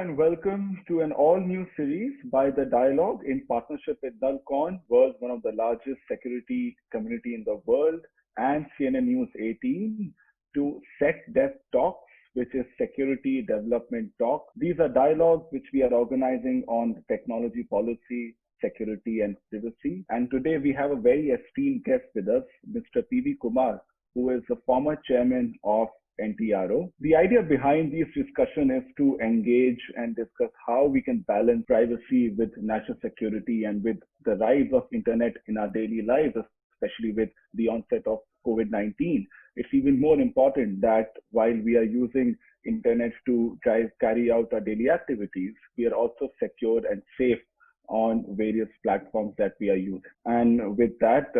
and welcome to an all-new series by The Dialogue in partnership with Nullcon, world's one of the largest security community in the world, and CNN News18 to SecDev Talks, which is Security Development Talk. These are dialogues which we are organizing on technology policy, security, and privacy. And today we have a very esteemed guest with us, Mr. P.V. Kumar, who is the former chairman of NTRO. The idea behind this discussion is to engage and discuss how we can balance privacy with national security and with the rise of internet in our daily lives, especially with the onset of COVID-19. It's even more important that while we are using internet to carry out our daily activities, we are also secure and safe on various platforms that we are using. And with that,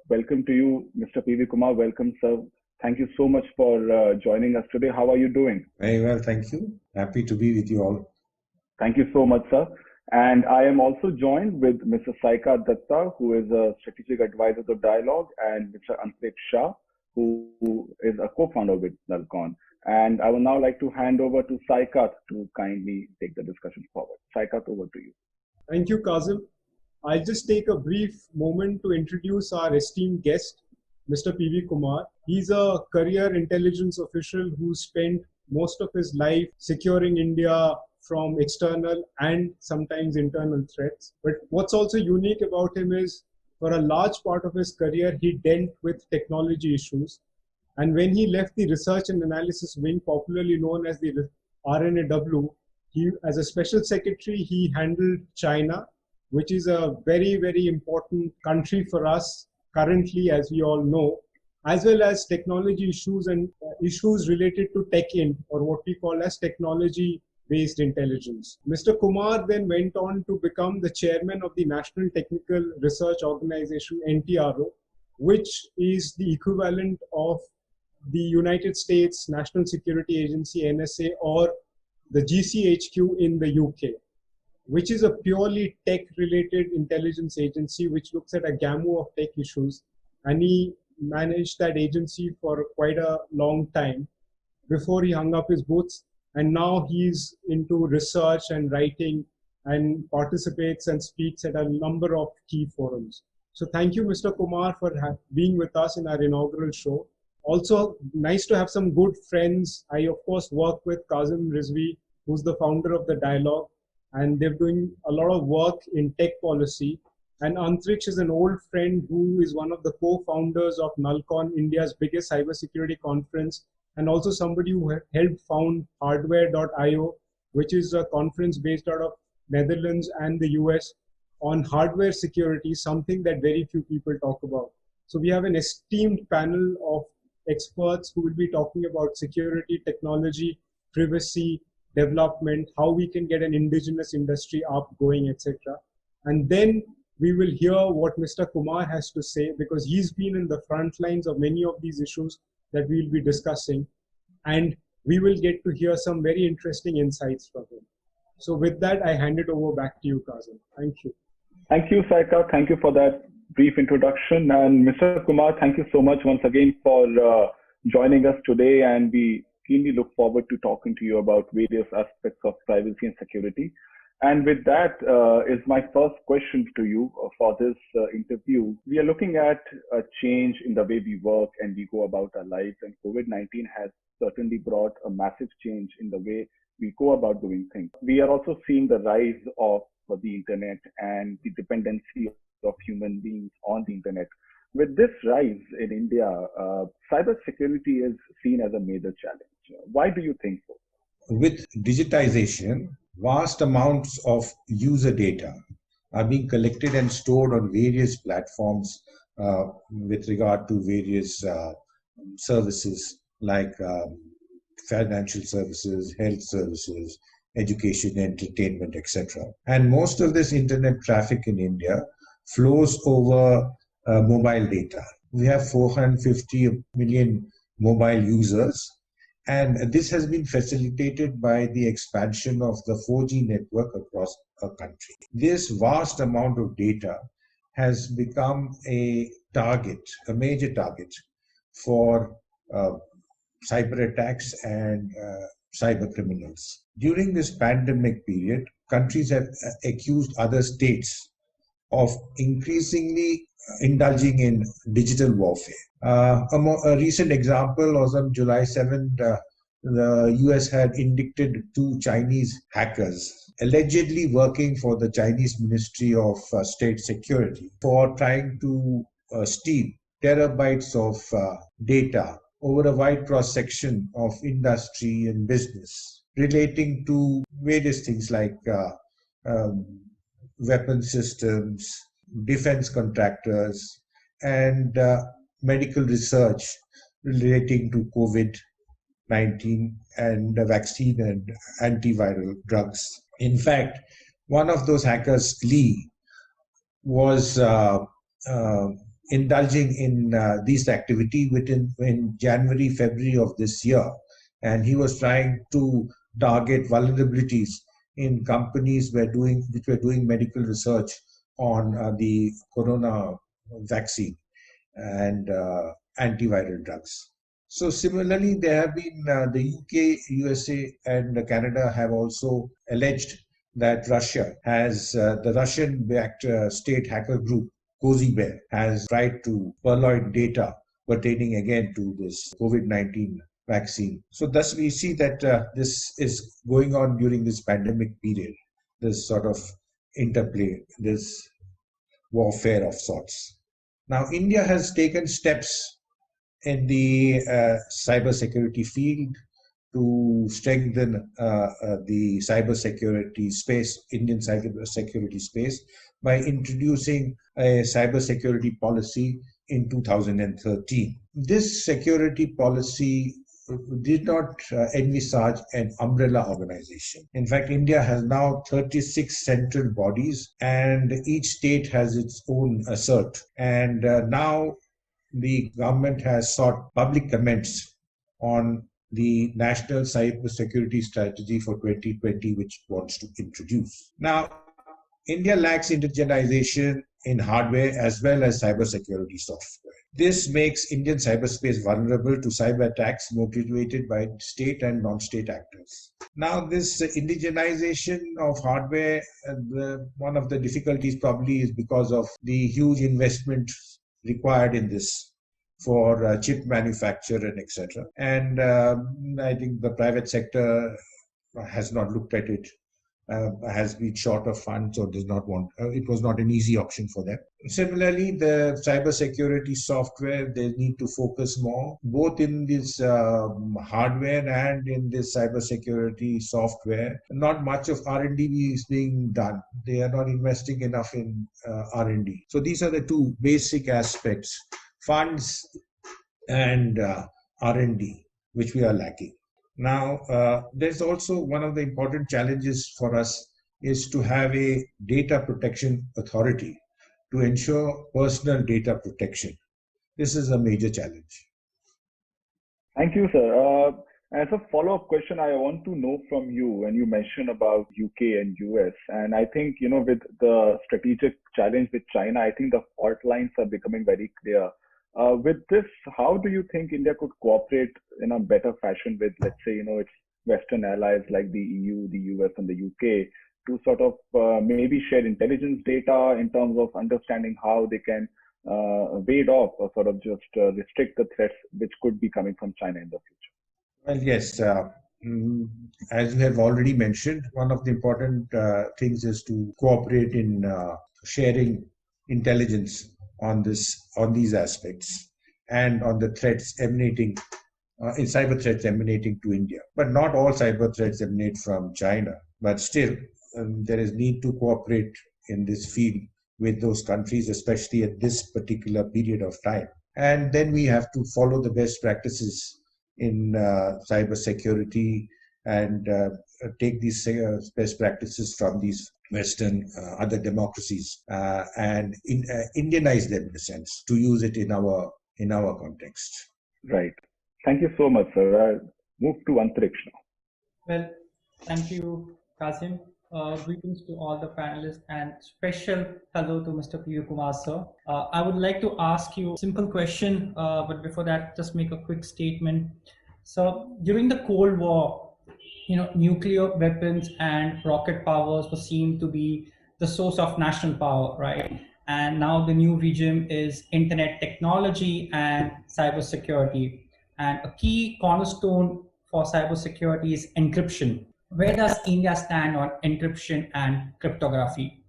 welcome to you, Mr. P.V. Kumar. Welcome, sir. Thank you so much for joining us today. How are you doing? Very well, thank you. Happy to be with you all. Thank you so much, sir. And I am also joined with Mr. Saikat Datta, who is a strategic advisor to Dialogue, and Mr. Ankit Shah, who is a co-founder with Nullcon. And I would now like to hand over to Saikat to kindly take the discussion forward. Saikat, over to you. Thank you, Kazim. I'll just take a brief moment to introduce our esteemed guest, Mr. P.V. Kumar. He's a career intelligence official who spent most of his life securing India from external and sometimes internal threats. But what's also unique about him is, for a large part of his career, he dealt with technology issues. And when he left the research and analysis wing, popularly known as the RNAW, as a special secretary, he handled China, which is a very, very important country for us currently, as we all know, as well as technology issues and issues related to or what we call as technology-based intelligence. Mr. Kumar then went on to become the chairman of the National Technical Research Organization, NTRO, which is the equivalent of the United States National Security Agency, NSA, or the GCHQ in the UK, which is a purely tech-related intelligence agency which looks at a gamut of tech issues. And he managed that agency for quite a long time before he hung up his boots. And now he's into research and writing and participates and speaks at a number of key forums. So thank you, Mr. Kumar, for being with us in our inaugural show. Also, nice to have some good friends. I, of course, work with Kazim Rizvi, who's the founder of The Dialogue, and they're doing a lot of work in tech policy. And Antriksh is an old friend who is one of the co-founders of Nullcon, India's biggest cybersecurity conference, and also somebody who helped found hardware.io, which is a conference based out of Netherlands and the US on hardware security, something that very few people talk about. So we have an esteemed panel of experts who will be talking about security, technology, privacy, development, how we can get an indigenous industry up, going, etc. And then we will hear what Mr. Kumar has to say, because he's been in the front lines of many of these issues that we'll be discussing. And we will get to hear some very interesting insights from him. So with that, I hand it over back to you, Kazim. Thank you. Thank you, Saikat. Thank you for that brief introduction. And Mr. Kumar, thank you so much once again for joining us today. And we keenly look forward to talking to you about various aspects of privacy and security. And with that is my first question to you for this interview. We are looking at a change in the way we work and we go about our lives, and COVID-19 has certainly brought a massive change in the way we go about doing things. We are also seeing the rise of the internet and the dependency of human beings on the internet. With this rise in India, cybersecurity is seen as a major challenge. Why do you think so? With digitization, vast amounts of user data are being collected and stored on various platforms with regard to various services like financial services, health services, education, entertainment, etc. And most of this internet traffic in India flows over mobile data. We have 450 million mobile users, and this has been facilitated by the expansion of the 4G network across a country. This vast amount of data has become a target, a major target for cyber attacks and cyber criminals. During this pandemic period, countries have accused other states of increasingly indulging in digital warfare. A recent example was on July 7th, the US had indicted two Chinese hackers allegedly working for the Chinese Ministry of State Security for trying to steal terabytes of data over a wide cross section of industry and business relating to various things like um, weapon systems, defense contractors, and medical research relating to COVID-19 and the vaccine and antiviral drugs. In fact, one of those hackers, Lee, was indulging in this activity in January, February of this year. And he was trying to target vulnerabilities in companies which were doing medical research on the corona vaccine and antiviral drugs. So similarly, there have been the UK, USA, and Canada have also alleged that Russia has the Russian-backed state hacker group Cozy Bear has tried to purloin data pertaining again to this COVID-19 vaccine. So thus we see that this is going on during this pandemic period, this sort of interplay, this warfare of sorts. Now, India has taken steps in the cybersecurity field to strengthen the cybersecurity space, Indian cybersecurity space, by introducing a cybersecurity policy in 2013. This security policy did not envisage an umbrella organization. In fact, India has now 36 central bodies, and each state has its own cert. And now the government has sought public comments on the National Cybersecurity Strategy for 2020, which it wants to introduce. Now, India lacks indigenization in hardware as well as cybersecurity software. This makes Indian cyberspace vulnerable to cyber attacks motivated by state and non-state actors. Now, this indigenization of hardware, one of the difficulties probably is because of the huge investment required in this for chip manufacture and etc. And I think the private sector has not looked at it, has been short of funds or does not want, it was not an easy option for them. Similarly, the cybersecurity software, they need to focus more, both in this hardware and in this cybersecurity software. Not much of R&D is being done. They are not investing enough in R&D. So these are the two basic aspects, funds and R&D, which we are lacking. Now, there's also one of the important challenges for us is to have a data protection authority to ensure personal data protection. This is a major challenge. Thank you, sir. As a follow-up question, I want to know from you, when you mentioned about UK and US, and I think, with the strategic challenge with China, I think the fault lines are becoming very clear. With this, how do you think India could cooperate in a better fashion with, let's say, its Western allies like the EU, the US, and the UK to sort of maybe share intelligence data in terms of understanding how they can ward off or sort of just restrict the threats which could be coming from China in the future? Well, yes. As you have already mentioned, one of the important things is to cooperate in sharing intelligence on these aspects and on the threats emanating in cyber threats emanating to India. But not all cyber threats emanate from China. But still, there is need to cooperate in this field with those countries, especially at this particular period of time. And then we have to follow the best practices in cyber security and take these best practices from these Western other democracies and Indianize them in a sense to use it in our context. Right. Thank you so much, sir. I'll move to Antariksh now. Well, thank you, Kasim. Greetings to all the panelists and special hello to Mr. P.V. Kumar, sir. I would like to ask you a simple question, but before that, just make a quick statement. So during the Cold War, nuclear weapons and rocket powers were seen to be the source of national power, right? And now the new regime is internet technology and cybersecurity. And a key cornerstone for cybersecurity is encryption. Where does India stand on encryption and cryptography?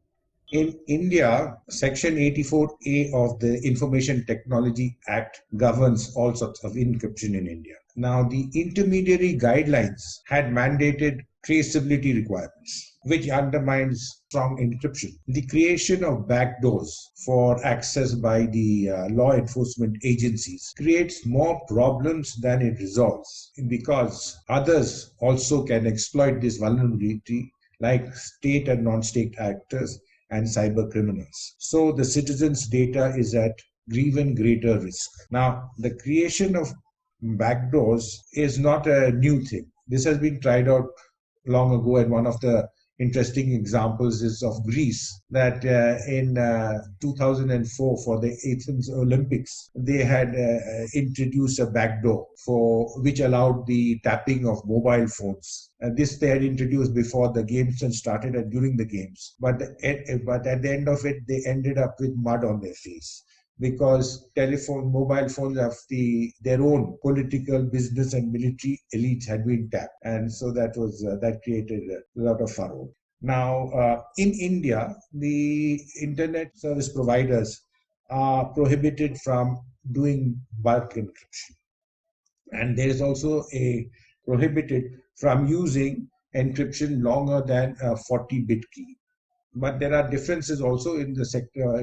In India, Section 84A of the Information Technology Act governs all sorts of encryption in India. Now, the intermediary guidelines had mandated traceability requirements, which undermines strong encryption. The creation of backdoors for access by the law enforcement agencies creates more problems than it resolves, because others also can exploit this vulnerability, like state and non-state actors and cyber criminals. So the citizens' data is at even greater risk. Now, the creation of backdoors is not a new thing. This has been tried out long ago, and one of the interesting examples is of Greece, that in 2004 for the Athens Olympics, they had introduced a backdoor for which allowed the tapping of mobile phones. This they had introduced before the games and started and during the games. But at the end of it, they ended up with mud on their face, because mobile phones of their own political, business, and military elites had been tapped, and so that created a lot of furore. Now, in India, the internet service providers are prohibited from doing bulk encryption, and there is also a prohibited from using encryption longer than a 40-bit key. But there are differences also in the sector,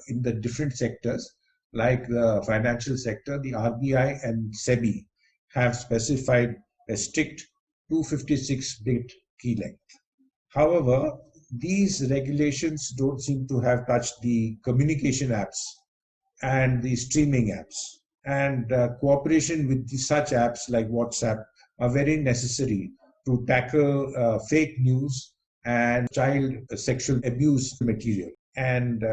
in the different sectors, like the financial sector. The RBI and SEBI have specified a strict 256-bit key length. However, these regulations don't seem to have touched the communication apps and the streaming apps. And cooperation with such apps like WhatsApp are very necessary to tackle fake news and child sexual abuse material. And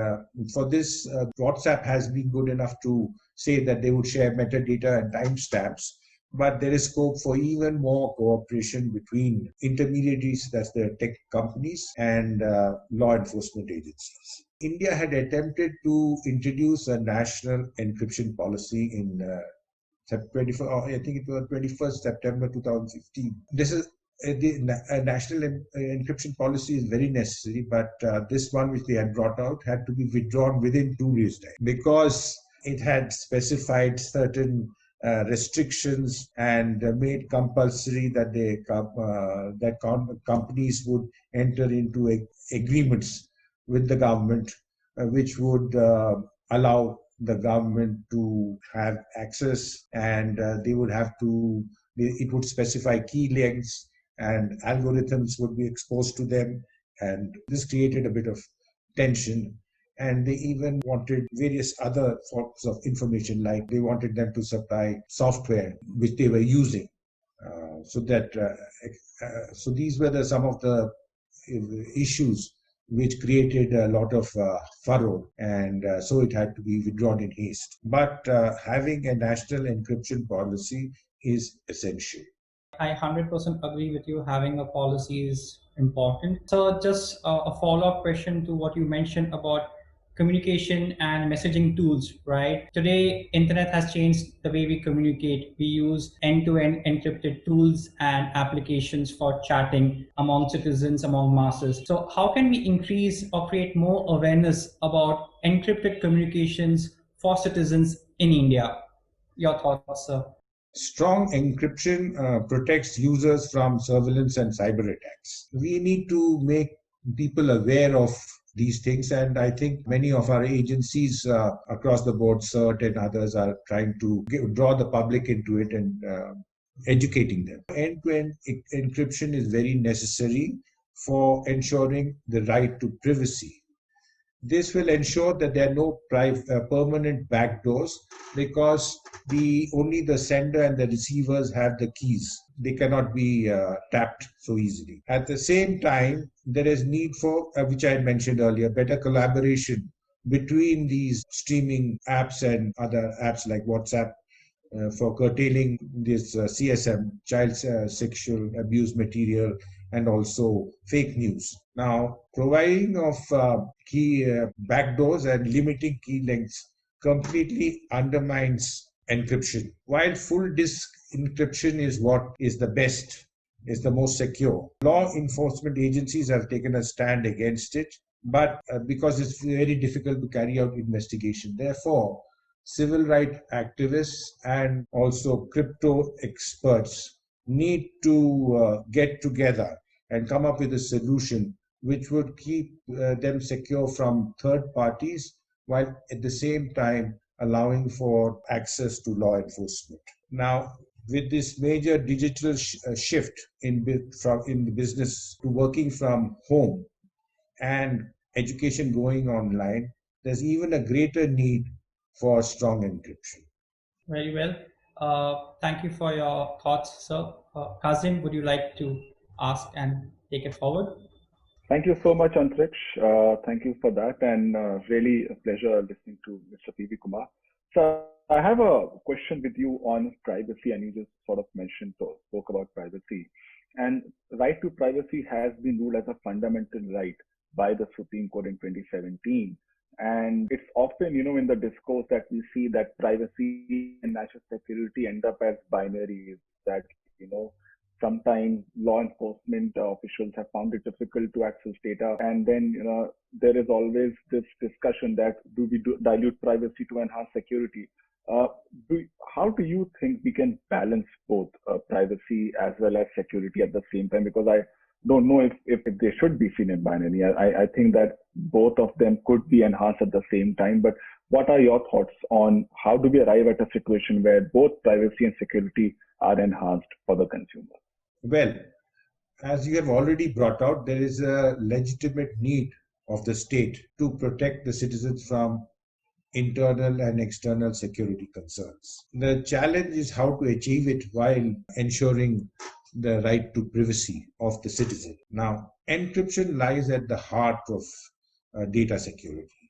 for this, WhatsApp has been good enough to say that they would share metadata and timestamps, but there is scope for even more cooperation between intermediaries, that's the tech companies, and law enforcement agencies. India had attempted to introduce a national encryption policy in I think it was 21st September 2015. This is the national encryption policy is very necessary, but this one which they had brought out had to be withdrawn within 2 days' time, because it had specified certain restrictions and made compulsory that companies would enter into agreements with the government, which would allow the government to have access, and it would specify key lengths, and algorithms would be exposed to them, and this created a bit of tension. And they even wanted various other forms of information, like they wanted them to supply software which they were using, so these were some of the issues which created a lot of furore, and so it had to be withdrawn in haste. But having a national encryption policy is essential. I 100% agree with you. Having a policy is important. So just a follow-up question to what you mentioned about communication and messaging tools, right? Today, internet has changed the way we communicate. We use end-to-end encrypted tools and applications for chatting among citizens, among masses. So how can we increase or create more awareness about encrypted communications for citizens in India? Your thoughts, sir? Strong encryption protects users from surveillance and cyber attacks. We need to make people aware of these things, and I think many of our agencies across the board, CERT and others, are trying to draw the public into it and educating them. End-to-end encryption is very necessary for ensuring the right to privacy. This will ensure that there are no permanent backdoors, because only the sender and the receivers have the keys. They cannot be tapped so easily. At the same time, there is need for, which I mentioned earlier, better collaboration between these streaming apps and other apps like WhatsApp for curtailing this CSM, child sexual abuse material, and also fake news. Now, providing of key backdoors and limiting key lengths completely undermines encryption. While full disk encryption is what is the best, is the most secure, law enforcement agencies have taken a stand against it, but because it's very difficult to carry out investigation. Therefore, civil rights activists and also crypto experts need to get together and come up with a solution which would keep them secure from third parties while at the same time allowing for access to law enforcement. Now, with this major digital shift in the business to working from home and education going online, there's even a greater need for strong encryption. Very well. Thank you for your thoughts, sir. Kazim, would you like to ask and take it forward? Thank you so much, Antriksh. Thank you for that, and really a pleasure listening to Mr. P.V. Kumar. So I have a question with you on privacy, and you just sort of spoke about privacy. And right to privacy has been ruled as a fundamental right by the Supreme Court in 2017. And it's often, in the discourse that we see that privacy and national security end up as binaries, that, sometimes law enforcement officials have found it difficult to access data. And then, there is always this discussion that do we dilute privacy to enhance security? How do you think we can balance both privacy as well as security at the same time? Because I don't know if they should be seen in binary. I think that both of them could be enhanced at the same time. But what are your thoughts on how do we arrive at a situation where both privacy and security are enhanced for the consumer? Well, as you have already brought out, there is a legitimate need of the state to protect the citizens from internal and external security concerns. The challenge is how to achieve it while ensuring the right to privacy of the citizen. Now, encryption lies at the heart of data security,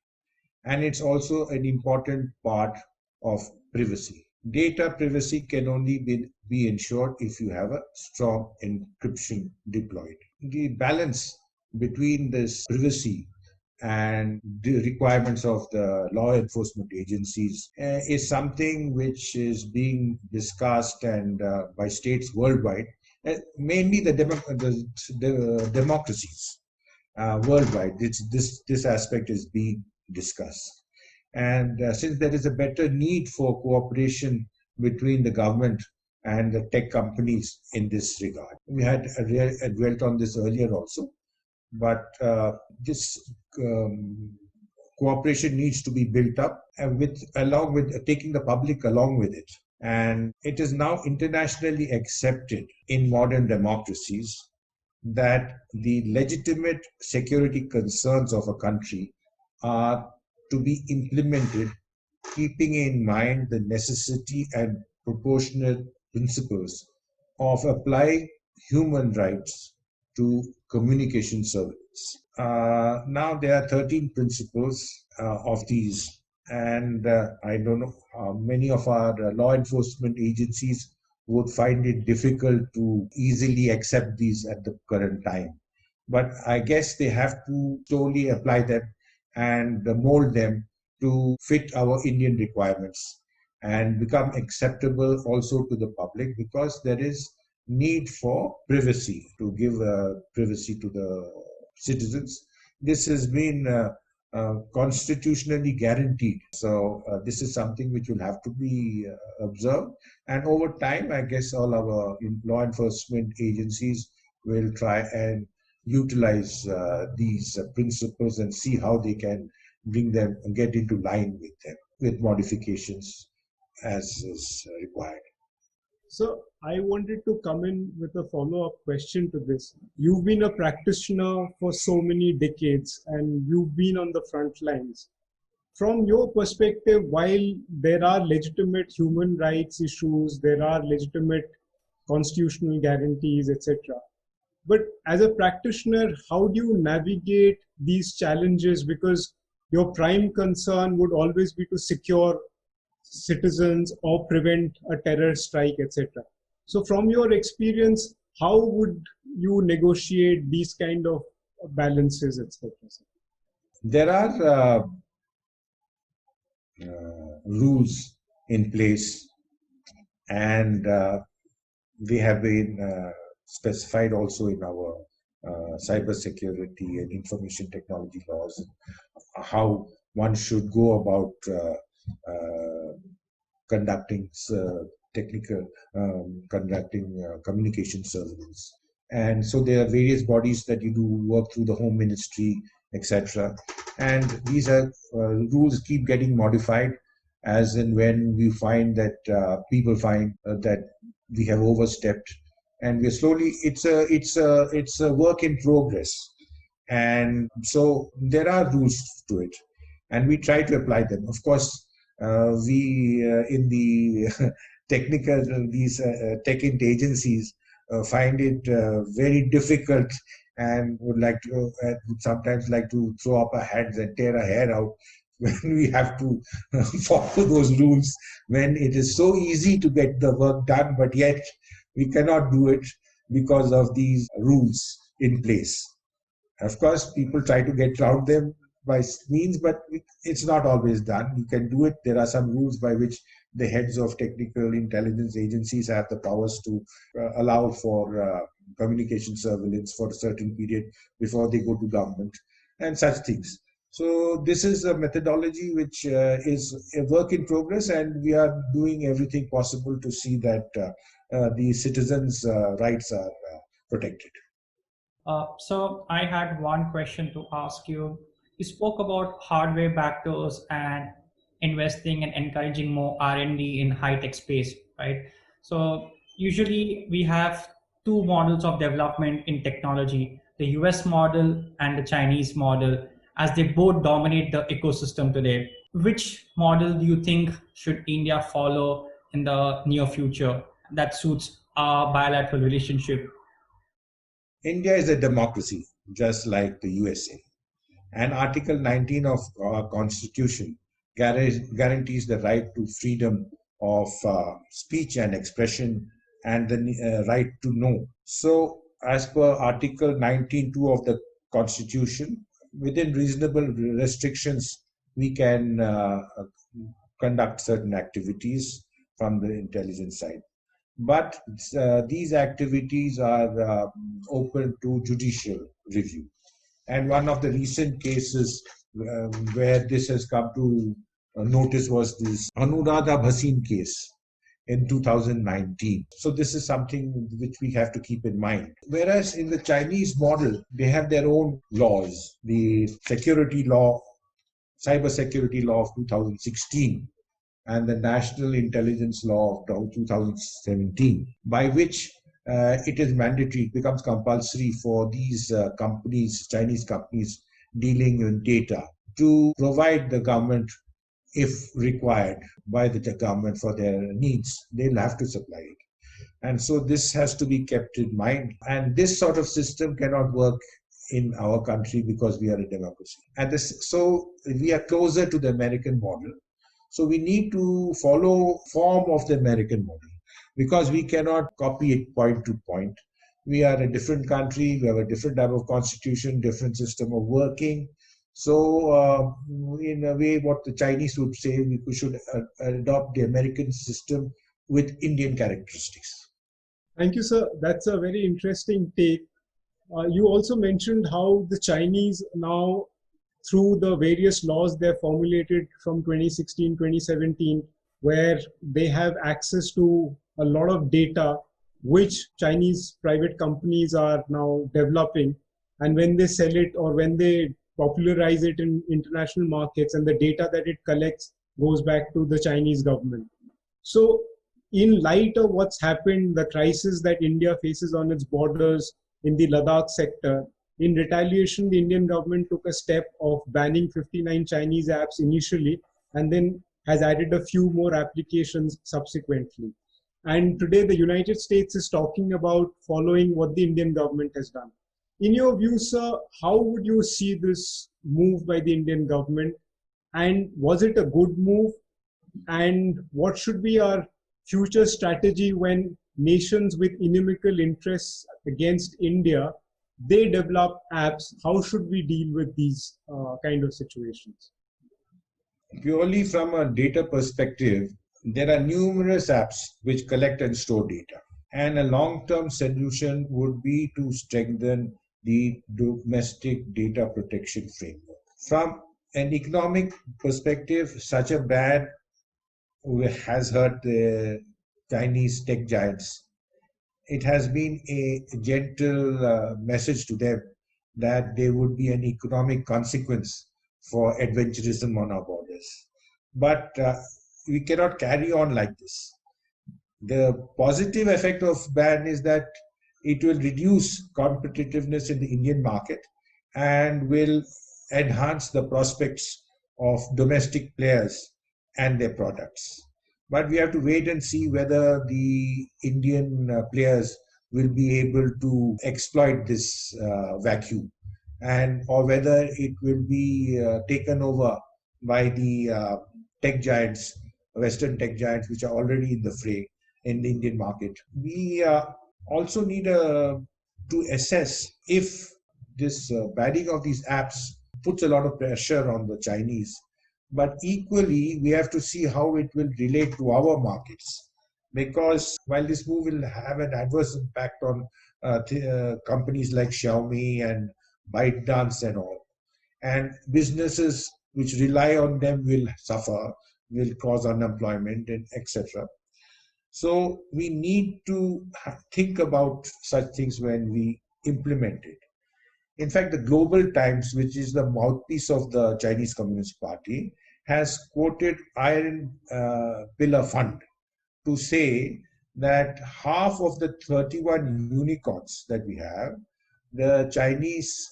and it's also an important part of privacy. Data privacy can only be ensured if you have a strong encryption deployed. The balance between this privacy and the requirements of the law enforcement agencies is something which is being discussed and by states worldwide, mainly the democracies worldwide. This aspect is being discussed. And since there is a better need for cooperation between the government and the tech companies in this regard. We had dwelt on this earlier also, but this cooperation needs to be built up along with taking the public along with it. And it is now internationally accepted in modern democracies that the legitimate security concerns of a country are to be implemented, keeping in mind the necessity and proportionate principles of applying human rights to communication services. Now there are 13 principles of these, and I don't know how many of our law enforcement agencies would find it difficult to easily accept these at the current time. But I guess they have to slowly apply them and mold them to fit our Indian requirements and become acceptable also to the public, because there is need for privacy, to give privacy to the citizens. This has been constitutionally guaranteed. So this is something which will have to be observed. And over time, I guess all our law enforcement agencies will try and utilize these principles and see how they can bring them and get into line with them, with modifications as is required. So I wanted to come in with a follow-up question to this. You've been a practitioner for so many decades and you've been on the front lines. From your perspective, while there are legitimate human rights issues, there are legitimate constitutional guarantees, etc. But as a practitioner, how do you navigate these challenges? Because your prime concern would always be to secure citizens or prevent a terror strike, etc. So from your experience, how would you negotiate these kind of balances, etc.? There are rules in place, and they have been specified also in our cybersecurity and information technology laws, how one should go about conducting communication surveillance. And so there are various bodies that you do work through the Home Ministry, etc. And these are rules keep getting modified as and when we find that people find that we have overstepped, and we're slowly. It's a work in progress, and so there are rules to it, and we try to apply them. Of course, we in the technical these tech-int agencies find it very difficult, and would like to would sometimes like to throw up our hands and tear our hair out when we have to follow those rules, when it is so easy to get the work done, but yet we cannot do it because of these rules in place. Of course, people try to get around them by means, but it's not always done. You can do it. There are some rules by which the heads of technical intelligence agencies have the powers to allow for communication surveillance for a certain period before they go to government and such things. So this is a methodology which is a work in progress, and we are doing everything possible to see that the citizens' rights are protected. So I had one question to ask you. You spoke about hardware backdoors and investing and encouraging more R&D in high-tech space, right? So usually we have two models of development in technology, the US model and the Chinese model, as they both dominate the ecosystem today. Which model do you think should India follow in the near future that suits our bilateral relationship? India is a democracy, just like the USA. And Article 19 of our Constitution guarantees the right to freedom of speech and expression, and the right to know. So, as per Article 19(2) of the Constitution, within reasonable restrictions, we can conduct certain activities from the intelligence side. But these activities are open to judicial review. And one of the recent cases where this has come to notice was this Anuradha Bhasin case in 2019. So this is something which we have to keep in mind. Whereas in the Chinese model, they have their own laws, the security law, cybersecurity law of 2016, and the National Intelligence Law of 2017, by which it is mandatory, it becomes compulsory for these companies, Chinese companies dealing in data, to provide the government, if required by the government for their needs, they'll have to supply it. And so this has to be kept in mind. And this sort of system cannot work in our country because we are a democracy. And so we are closer to the American model. So we need to follow form of the American model, because we cannot copy it point to point. We are a different country, we have a different type of constitution, different system of working. So in a way, what the Chinese would say, we should adopt the American system with Indian characteristics. Thank you, sir. That's a very interesting take. You also mentioned how the Chinese now, through the various laws they formulated from 2016, 2017, where they have access to a lot of data, which Chinese private companies are now developing. And when they sell it or when they popularize it in international markets, and the data that it collects goes back to the Chinese government. So in light of what's happened, the crisis that India faces on its borders in the Ladakh sector, in retaliation, the Indian government took a step of banning 59 Chinese apps initially, and then has added a few more applications subsequently. And today the United States is talking about following what the Indian government has done. In your view, sir, how would you see this move by the Indian government? And was it a good move? And what should be our future strategy when nations with inimical interests against India, they develop apps? How should we deal with these kind of situations? Purely from a data perspective, there are numerous apps which collect and store data. And a long-term solution would be to strengthen the domestic data protection framework. From an economic perspective, such a ban has hurt the Chinese tech giants. It has been a gentle message to them that there would be an economic consequence for adventurism on our borders. But we cannot carry on like this. The positive effect of ban is that it will reduce competitiveness in the Indian market and will enhance the prospects of domestic players and their products. But we have to wait and see whether the Indian players will be able to exploit this vacuum, and or whether it will be taken over by the tech giants, Western tech giants, which are already in the fray in the Indian market. We also need to assess if this banning of these apps puts a lot of pressure on the Chinese. But equally, we have to see how it will relate to our markets. Because while this move will have an adverse impact on companies like Xiaomi and ByteDance and all, and businesses which rely on them will suffer, will cause unemployment, and etc. So we need to think about such things when we implement it. In fact, the Global Times, which is the mouthpiece of the Chinese Communist Party, has quoted Iron Pillar Fund to say that half of the 31 unicorns that we have,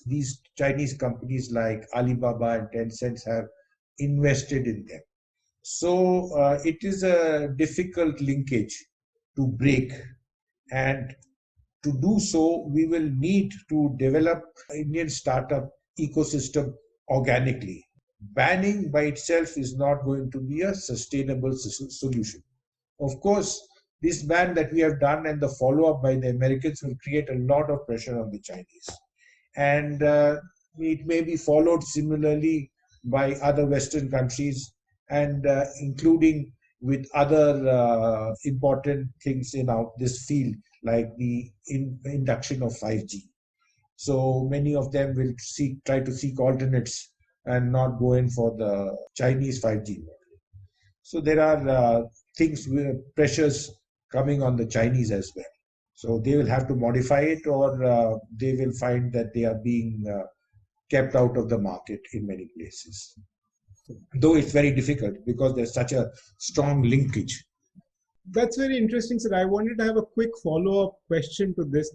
these Chinese companies like Alibaba and Tencent have invested in them. So it is a difficult linkage to break, and to do so, we will need to develop Indian startup ecosystem organically. Banning by itself is not going to be a sustainable solution. Of course, this ban that we have done and the follow-up by the Americans will create a lot of pressure on the Chinese. And it may be followed similarly by other Western countries, and including with other important things in this field, like the induction of 5G. So many of them will try to seek alternates and not go in for the Chinese 5G model. So there are pressures coming on the Chinese as well. So they will have to modify it, or they will find that they are being kept out of the market in many places. Though it's very difficult because there's such a strong linkage. That's very interesting, sir. I wanted to have a quick follow-up question to this.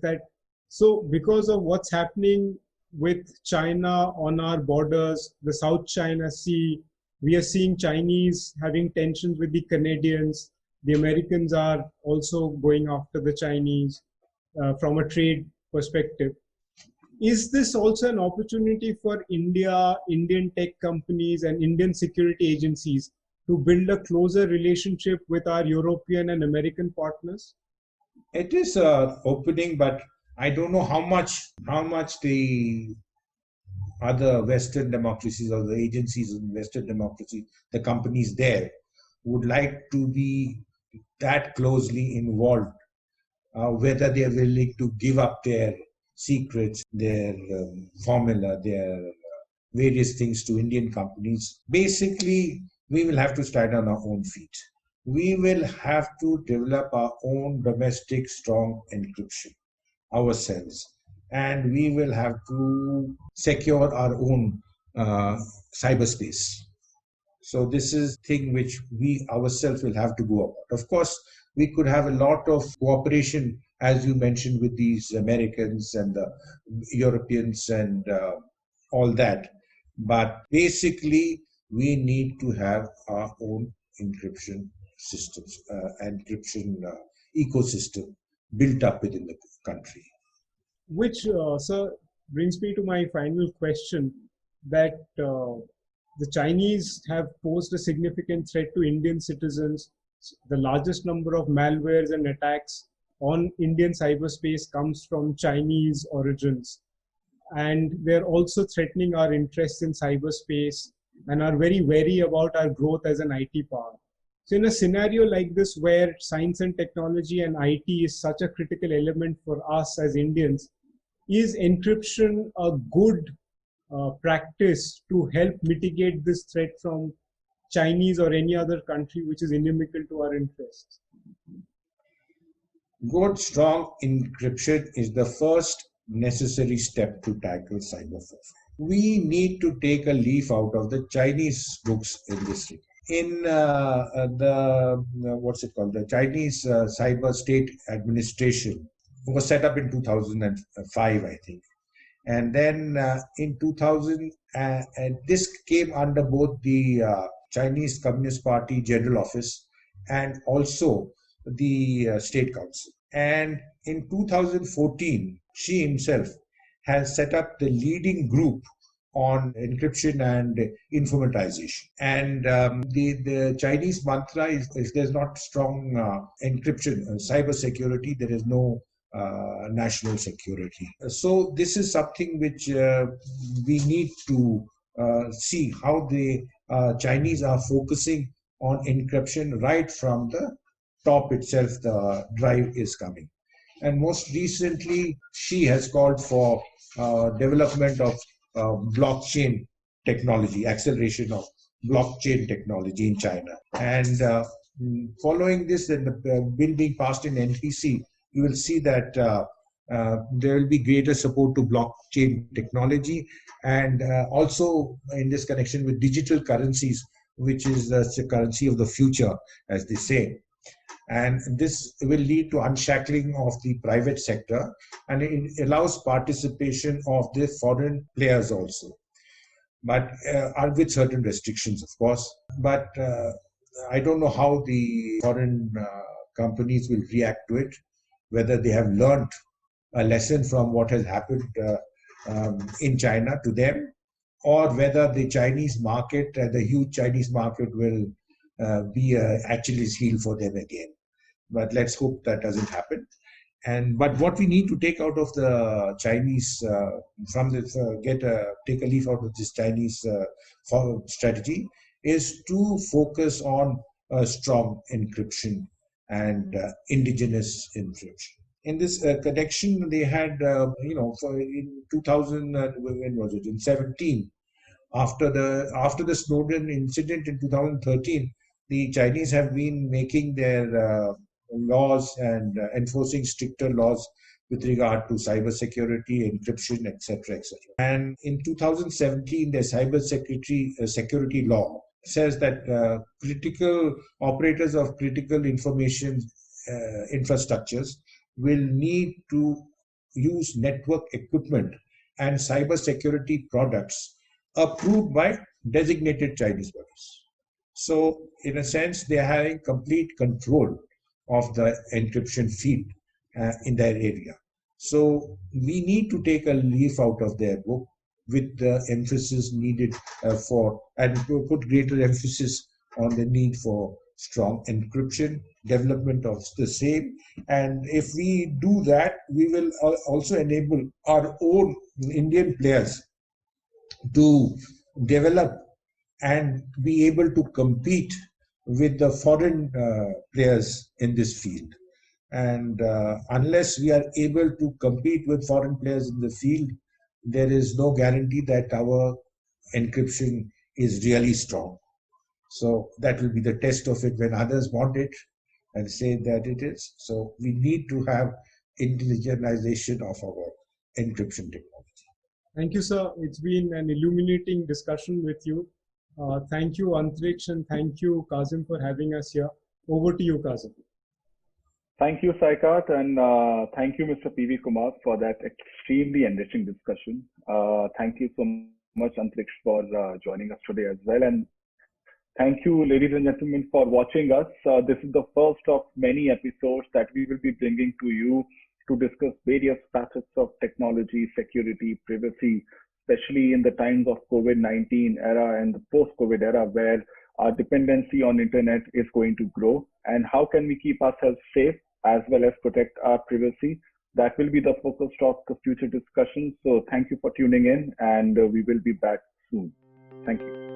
So because of what's happening with China on our borders, the South China Sea, we are seeing Chinese having tensions with the Canadians. The Americans are also going after the Chinese from a trade perspective. Is this also an opportunity for India, Indian tech companies, and Indian security agencies to build a closer relationship with our European and American partners? It is opening, but I don't know how much the other Western democracies or the agencies in Western democracy, the companies there, would like to be that closely involved, whether they are willing to give up their secrets, their formula, their various things to Indian companies. Basically, we will have to stand on our own feet. We will have to develop our own domestic strong encryption ourselves, and we will have to secure our own cyberspace. So this is thing which we ourselves will have to go about. Of course, we could have a lot of cooperation, as you mentioned, with these Americans and the Europeans and all that. But basically, we need to have our own encryption systems, encryption ecosystem built up within the country. Which, sir, brings me to my final question, that the Chinese have posed a significant threat to Indian citizens. The largest number of malwares and attacks on Indian cyberspace comes from Chinese origins. And they're also threatening our interests in cyberspace and are very wary about our growth as an IT power. So in a scenario like this, where science and technology and IT is such a critical element for us as Indians, is encryption a good practice to help mitigate this threat from Chinese or any other country which is inimical to our interests? Good, strong encryption is the first necessary step to tackle cyber warfare. We need to take a leaf out of the Chinese books in this regard. In the Chinese Cyber State Administration was set up in 2005, I think. And then in 2000, this came under both the Chinese Communist Party General Office and also the State Council. And in 2014, Xi himself has set up the leading group on encryption and informatization. And the Chinese mantra is if there's not strong encryption, cyber security, there is no national security. So this is something which we need to see how the Chinese are focusing on encryption right from the top itself. The drive is coming. And most recently, Xi has called for development of blockchain technology, acceleration of blockchain technology in China. And following this, and the bill being passed in NPC, you will see that there will be greater support to blockchain technology, and also in this connection with digital currencies, which is the currency of the future, as they say. And this will lead to unshackling of the private sector, and it allows participation of the foreign players also, but with certain restrictions, of course. But I don't know how the foreign companies will react to it, whether they have learned a lesson from what has happened in China to them, or whether the Chinese market, the huge Chinese market, will be an Achilles heel for them again. But let's hope that doesn't happen. But what we need to take out of the Chinese, take a leaf out of this Chinese strategy, is to focus on strong encryption and indigenous encryption. In this connection, they had, in 2000, when was it? In 17, after the Snowden incident in 2013, the Chinese have been making their laws and enforcing stricter laws with regard to cybersecurity, encryption, etc., etc. And in 2017, the cybersecurity law says that critical operators of critical information infrastructures will need to use network equipment and cybersecurity products approved by designated Chinese bodies. So, in a sense, they are having complete control of the encryption field in their area. So, we need to take a leaf out of their book with the emphasis needed and put greater emphasis on the need for strong encryption, development of the same. And if we do that, we will also enable our own Indian players to develop and be able to compete with the foreign players in this field. And unless we are able to compete with foreign players in the field, there is no guarantee that our encryption is really strong. So that will be the test of it when others want it and say that it is. So we need to have indigenization of our encryption technology. Thank you, sir. It's been an illuminating discussion with you. Thank you, Antriksh, and thank you, Kazim, for having us here. Over to you, Kazim. Thank you, Saikat, and thank you, Mr. P.V. Kumar, for that extremely enriching discussion. Thank you so much, Antriksh, for joining us today as well. And thank you, ladies and gentlemen, for watching us. This is the first of many episodes that we will be bringing to you to discuss various facets of technology, security, privacy, especially in the times of COVID-19 era and the post-COVID era, where our dependency on internet is going to grow, and how can we keep ourselves safe as well as protect our privacy. That will be the focus of the future discussions. So thank you for tuning in, and we will be back soon. Thank you.